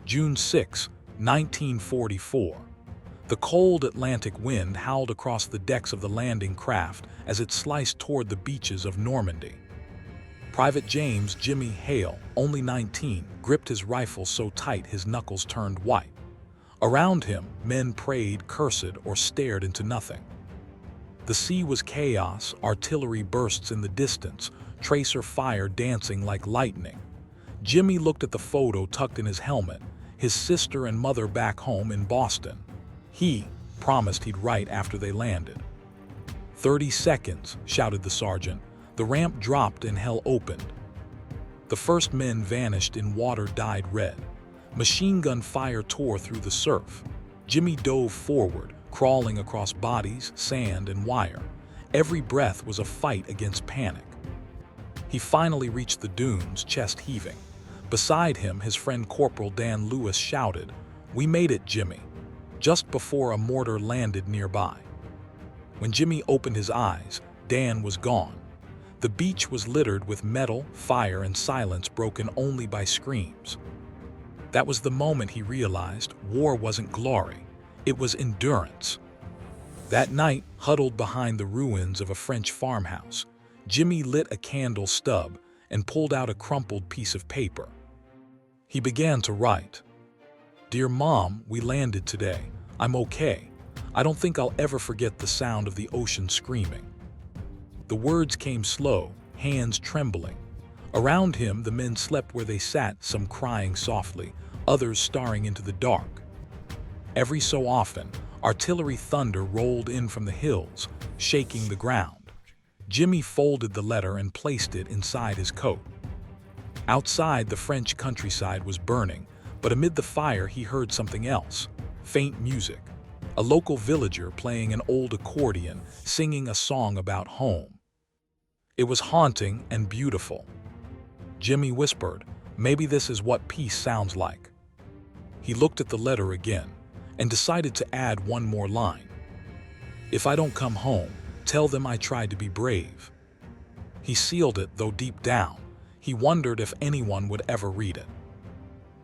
June 6, 1944. The cold Atlantic wind howled across the decks of the landing craft as it sliced toward the beaches of Normandy. Private James Jimmy Hale, only 19, gripped his rifle so tight his knuckles turned white. Around him, men prayed, cursed, or stared into nothing. The sea was chaos, artillery bursts in the distance, tracer fire dancing like lightning. Jimmy looked at the photo tucked in his helmet, his sister and mother back home in Boston. He promised he'd write after they landed. 30 seconds, shouted the sergeant. The ramp dropped and hell opened. The first men vanished in water dyed red. Machine gun fire tore through the surf. Jimmy dove forward, crawling across bodies, sand, and wire. Every breath was a fight against panic. He finally reached the dunes, chest heaving. Beside him, his friend Corporal Dan Lewis shouted, "We made it, Jimmy," just before a mortar landed nearby. When Jimmy opened his eyes, Dan was gone. The beach was littered with metal, fire, and silence broken only by screams. That was the moment he realized war wasn't glory, it was endurance. That night, huddled behind the ruins of a French farmhouse, Jimmy lit a candle stub and pulled out a crumpled piece of paper. He began to write. "Dear Mom, we landed today. I'm okay. I don't think I'll ever forget the sound of the ocean screaming." The words came slow, hands trembling. Around him, the men slept where they sat, some crying softly, others staring into the dark. Every so often, artillery thunder rolled in from the hills, shaking the ground. Jimmy folded the letter and placed it inside his coat. Outside, the French countryside was burning, but amid the fire he heard something else, faint music. A local villager playing an old accordion, singing a song about home. It was haunting and beautiful. Jimmy whispered, "Maybe this is what peace sounds like." He looked at the letter again and decided to add one more line. "If I don't come home, tell them I tried to be brave." He sealed it, though deep down, he wondered if anyone would ever read it.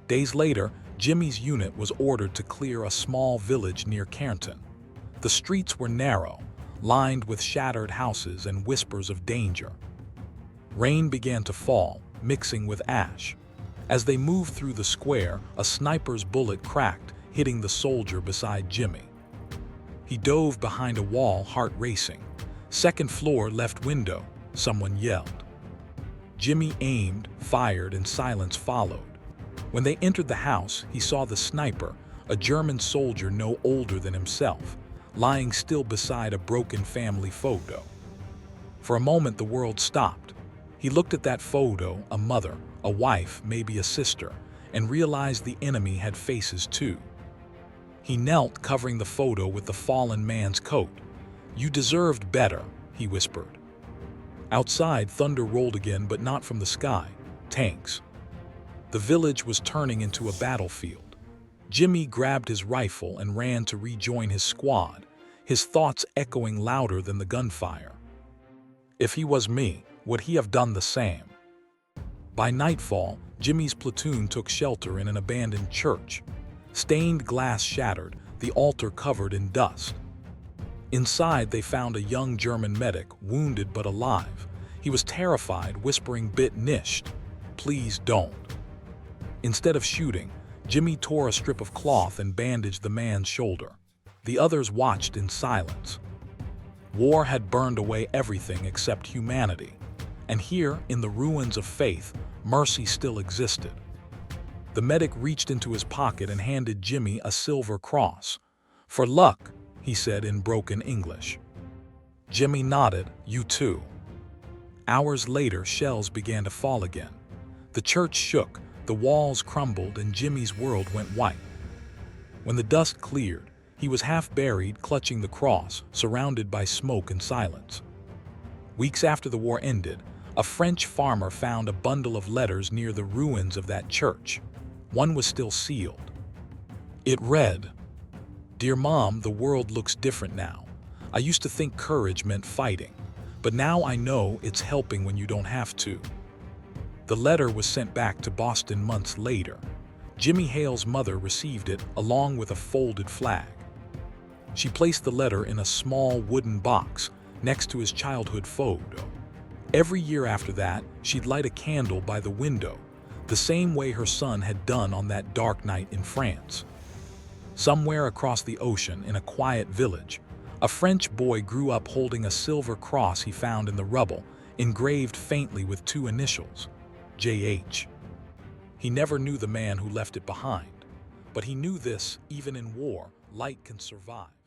Days later, Jimmy's unit was ordered to clear a small village near Cairnton. The streets were narrow, lined with shattered houses and whispers of danger. Rain began to fall, mixing with ash. As they moved through the square, a sniper's bullet cracked, hitting the soldier beside Jimmy. He dove behind a wall, heart racing. "Second floor, left window," someone yelled. Jimmy aimed, fired, and silence followed. When they entered the house, he saw the sniper, a German soldier no older than himself, lying still beside a broken family photo. For a moment, the world stopped. He looked at that photo, a mother, a wife, maybe a sister, and realized the enemy had faces too. He knelt, covering the photo with the fallen man's coat. "You deserved better," he whispered. Outside, thunder rolled again, but not from the sky. Tanks. The village was turning into a battlefield. Jimmy grabbed his rifle and ran to rejoin his squad, his thoughts echoing louder than the gunfire. If he was me, would he have done the same? By nightfall, Jimmy's platoon took shelter in an abandoned church. Stained glass shattered, the altar covered in dust. Inside, they found a young German medic, wounded but alive. He was terrified, whispering, "Bit nisht. Please don't." Instead of shooting, Jimmy tore a strip of cloth and bandaged the man's shoulder. The others watched in silence. War had burned away everything except humanity. And here, in the ruins of faith, mercy still existed. The medic reached into his pocket and handed Jimmy a silver cross. "For luck," he said in broken English. Jimmy nodded. "You too." Hours later, shells began to fall again. The church shook, the walls crumbled, and Jimmy's world went white. When the dust cleared, he was half buried, clutching the cross, surrounded by smoke and silence. Weeks after the war ended, a French farmer found a bundle of letters near the ruins of that church. One was still sealed. It read, "Dear Mom, the world looks different now. I used to think courage meant fighting, but now I know it's helping when you don't have to." The letter was sent back to Boston months later. Jimmy Hale's mother received it along with a folded flag. She placed the letter in a small wooden box next to his childhood photo. Every year after that, she'd light a candle by the window, the same way her son had done on that dark night in France. Somewhere across the ocean, in a quiet village, a French boy grew up holding a silver cross he found in the rubble, engraved faintly with two initials, JH. He never knew the man who left it behind, but he knew this: even in war, light can survive.